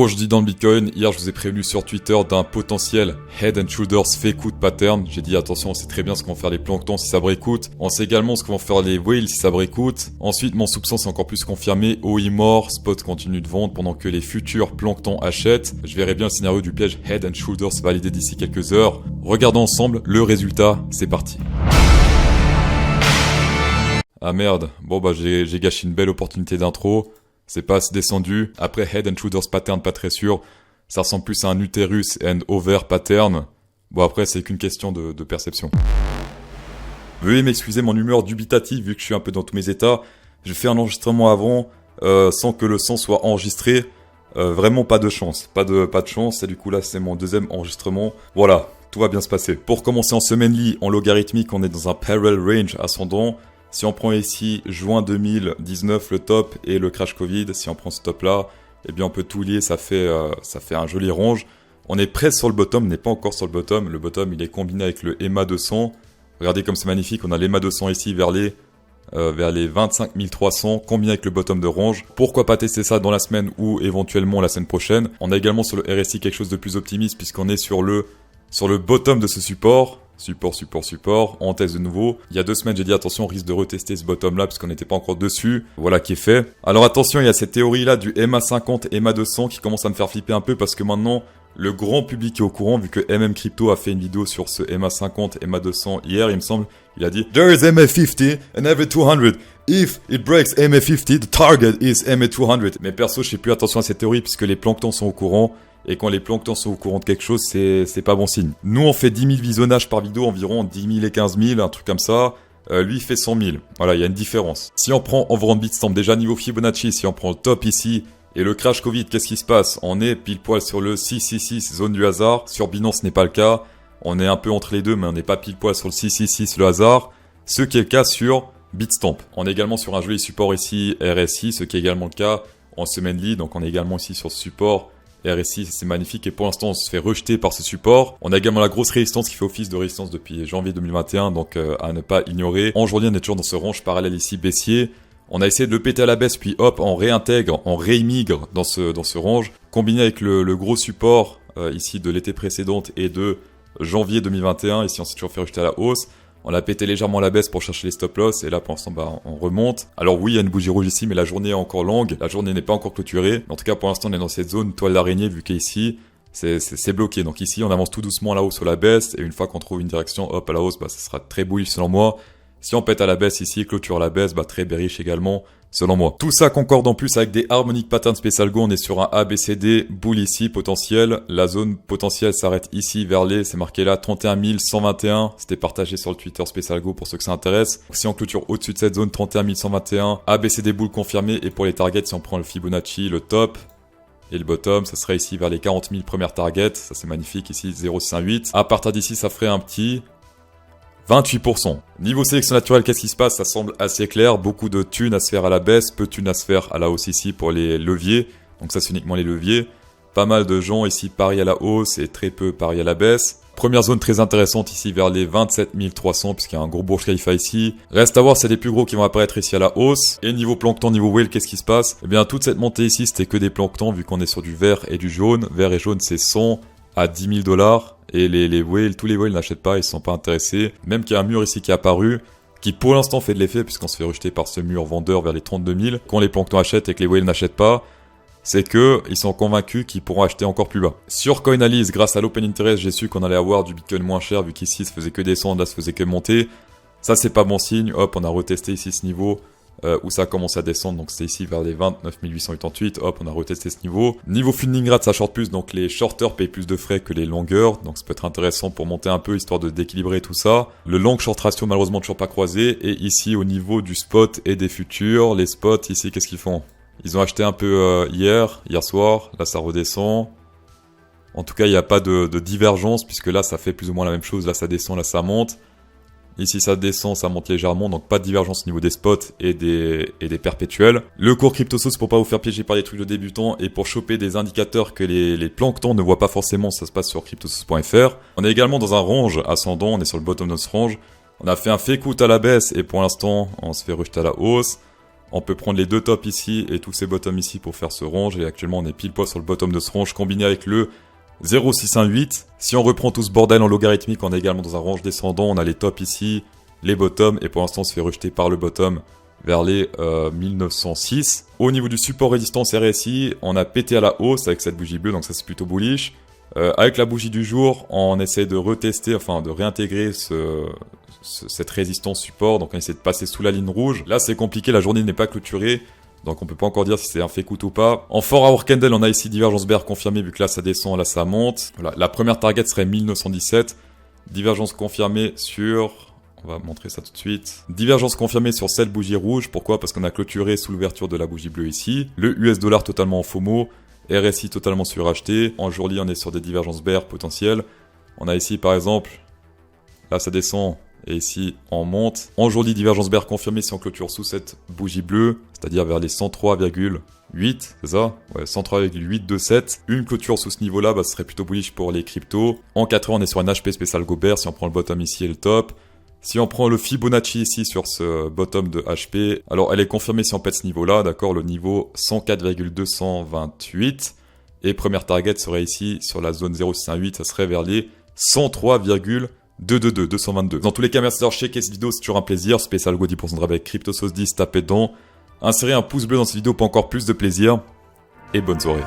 Aujourd'hui dans le Bitcoin, hier je vous ai prévenu sur Twitter d'un potentiel Head and Shoulders fake out pattern. J'ai dit attention, on sait très bien ce qu'ont faire les planctons si ça breakout. On sait également ce que vont faire les whales si ça breakout. Ensuite, mon soupçon s'est encore plus confirmé. OI mort, spot continue de vendre pendant que les futurs planctons achètent. Je verrai bien le scénario du piège Head and Shoulders validé d'ici quelques heures. Regardons ensemble le résultat, c'est parti. Ah merde, bon bah j'ai gâché une belle opportunité d'intro. C'est pas assez descendu. Après Head and Shoulders pattern pas très sûr. Ça ressemble plus à un Uterus and Over pattern. Bon après c'est qu'une question de perception. Veuillez m'excuser mon humeur dubitative vu que je suis un peu dans tous mes états. J'ai fait un enregistrement avant sans que le son soit enregistré. Vraiment pas de chance. Pas de chance. Et du coup là c'est mon deuxième enregistrement. Voilà, tout va bien se passer. Pour commencer en semaine en logarithmique, on est dans un parallel range ascendant. Si on prend ici juin 2019 le top et le crash Covid, si on prend ce top là, eh bien on peut tout lier, ça fait un joli range. On est presque sur le bottom, on n'est pas encore sur le bottom. Le bottom il est combiné avec le EMA 200. Regardez comme c'est magnifique, on a l'EMA 200 ici vers les 25 300 combiné avec le bottom de range. Pourquoi pas tester ça dans la semaine ou éventuellement la semaine prochaine. On a également sur le RSI quelque chose de plus optimiste puisqu'on est sur le bottom de ce support. Support, on teste de nouveau. Il y a 2 semaines, j'ai dit attention, on risque de retester ce bottom là, puisqu'on n'était pas encore dessus. Voilà qui est fait. Alors attention, il y a cette théorie là du EMA 50, EMA 200 qui commence à me faire flipper un peu, parce que maintenant, le grand public est au courant, vu que MM Crypto a fait une vidéo sur ce EMA 50, EMA 200 hier, il me semble. Il a dit There is EMA 50 and every 200. If it breaks EMA 50, the target is EMA 200. Mais perso, je fais plus attention à cette théorie, puisque les planctons sont au courant. Et quand les planctons sont au courant de quelque chose, c'est pas bon signe. Nous, on fait 10 000 visionnages par vidéo, environ 10 000 et 15 000, un truc comme ça. Lui, il fait 100 000. Voilà, il y a une différence. Si on prend Overhand Bitstamp, déjà niveau Fibonacci, si on prend le top ici, et le crash Covid, qu'est-ce qui se passe? On est pile poil sur le 666, zone du hasard. Sur Binance, ce n'est pas le cas. On est un peu entre les deux, mais on n'est pas pile poil sur le 666, le hasard. Ce qui est le cas sur Bitstamp. On est également sur un joli support ici, RSI, ce qui est également le cas en semaine lead. Donc on est également ici sur ce support. RSI, c'est magnifique et pour l'instant on se fait rejeter par ce support. On a également la grosse résistance qui fait office de résistance depuis janvier 2021, donc à ne pas ignorer. Aujourd'hui on est toujours dans ce range parallèle ici baissier. On a essayé de le péter à la baisse puis hop on réintègre, on réimmigre dans ce range. Combiné avec le gros support ici de l'été précédente et de janvier 2021, ici on s'est toujours fait rejeter à la hausse. On a pété légèrement à la baisse pour chercher les stop loss et là pour l'instant on remonte. Alors oui il y a une bougie rouge ici mais la journée est encore longue, la journée n'est pas encore clôturée. En tout cas pour l'instant on est dans cette zone toile d'araignée vu qu'ici c'est bloqué. Donc ici on avance tout doucement à la hausse ou à la baisse et une fois qu'on trouve une direction hop à la hausse ça sera très bullish selon moi. Si on pète à la baisse ici, clôture à la baisse, très bearish également, selon moi. Tout ça concorde en plus avec des Harmonic Pattern Special Go. On est sur un ABCD, bull ici, potentiel. La zone potentielle s'arrête ici, vers c'est marqué là, 31 121. C'était partagé sur le Twitter Special Go pour ceux que ça intéresse. Si on clôture au-dessus de cette zone, 31 121, ABCD bull confirmé. Et pour les targets, si on prend le Fibonacci, le top, et le bottom, ça serait ici vers les 40 000 premières targets. Ça c'est magnifique ici, 0,68. À partir d'ici, ça ferait un petit 28%. Niveau sélection naturelle, qu'est-ce qui se passe? Ça semble assez clair. Beaucoup de thunes à se faire à la baisse, peu de thunes à se faire à la hausse ici pour les leviers. Donc ça, c'est uniquement les leviers. Pas mal de gens ici parient à la hausse et très peu parient à la baisse. Première zone très intéressante ici vers les 27 300 puisqu'il y a un gros Burj Khalifa ici. Reste à voir, c'est les plus gros qui vont apparaître ici à la hausse. Et niveau plancton, niveau whale, qu'est-ce qui se passe? Eh bien, toute cette montée ici, c'était que des planctons vu qu'on est sur du vert et du jaune. Vert et jaune, c'est 100 à 10 000 $. Et les whales, tous les whales n'achètent pas, ils sont pas intéressés. Même qu'il y a un mur ici qui est apparu, qui pour l'instant fait de l'effet puisqu'on se fait rejeter par ce mur vendeur vers les 32 000. Quand les planctons achètent et que les whales n'achètent pas, c'est que ils sont convaincus qu'ils pourront acheter encore plus bas. Sur Coinalyse, grâce à l'open interest, j'ai su qu'on allait avoir du Bitcoin moins cher vu qu'ici ça faisait que descendre, là ça faisait que monter. Ça c'est pas bon signe. Hop, on a retesté ici ce niveau. Où ça a commencé à descendre, donc c'était ici vers les 29 888, hop, on a retesté ce niveau. Niveau funding rate, ça short plus, donc les shorters payent plus de frais que les longers, donc ça peut être intéressant pour monter un peu, histoire de d'équilibrer tout ça. Le long short ratio, malheureusement, toujours pas croisé, et ici, au niveau du spot et des futurs, les spots, ici, qu'est-ce qu'ils font? Ils ont acheté un peu hier soir, là ça redescend. En tout cas, il n'y a pas de divergence, puisque là, ça fait plus ou moins la même chose, là ça descend, là ça monte. Ici ça descend, ça monte légèrement, donc pas de divergence au niveau des spots et des perpétuels. Le cours CryptoSauce pour pas vous faire piéger par des trucs de débutants et pour choper des indicateurs que les planctons ne voient pas forcément, ça se passe sur cryptosauce.fr. On est également dans un range ascendant, on est sur le bottom de ce range. On a fait un fake out à la baisse et pour l'instant on se fait rejeter à la hausse. On peut prendre les deux tops ici et tous ces bottoms ici pour faire ce range. Et actuellement, on est pile poil sur le bottom de ce range combiné avec le 0,618. Si on reprend tout ce bordel en logarithmique, on est également dans un range descendant. On a les tops ici, les bottoms. Et pour l'instant, on se fait rejeter par le bottom vers les 1906. Au niveau du support résistance RSI, on a pété à la hausse avec cette bougie bleue. Donc ça, c'est plutôt bullish. Avec la bougie du jour, on essaie de retester, enfin de réintégrer cette résistance support. Donc on essaie de passer sous la ligne rouge. Là, c'est compliqué. La journée n'est pas clôturée. Donc on peut pas encore dire si c'est un fake out ou pas. En 4 hour candle, on a ici divergence bear confirmée vu que là ça descend, là ça monte. Voilà, la première target serait 1917. Divergence confirmée sur... On va montrer ça tout de suite. Divergence confirmée sur cette bougie rouge. Pourquoi? Parce qu'on a clôturé sous l'ouverture de la bougie bleue ici. Le US dollar totalement en FOMO. RSI totalement suracheté. En jour-lit, on est sur des divergences bear potentielles. On a ici par exemple... Là ça descend... Et ici, on monte. En jour-lit, divergence bear confirmée si on clôture sous cette bougie bleue, c'est-à-dire vers les 103,8, c'est ça? Ouais, 103,827. Une clôture sous ce niveau-là, ce serait plutôt bullish pour les cryptos. En 4 heures, on est sur un HP spécial go bear si on prend le bottom ici et le top. Si on prend le Fibonacci ici sur ce bottom de HP, alors elle est confirmée si on pète ce niveau-là, d'accord? Le niveau 104,228. Et première target serait ici sur la zone 0,618, ça serait vers les 222. Dans tous les cas, merci d'avoir checké cette vidéo, c'est toujours un plaisir. Spécial go 10% de rabais avec CryptoSauce 10, tapez dedans. Insérez un pouce bleu dans cette vidéo pour encore plus de plaisir. Et bonne soirée.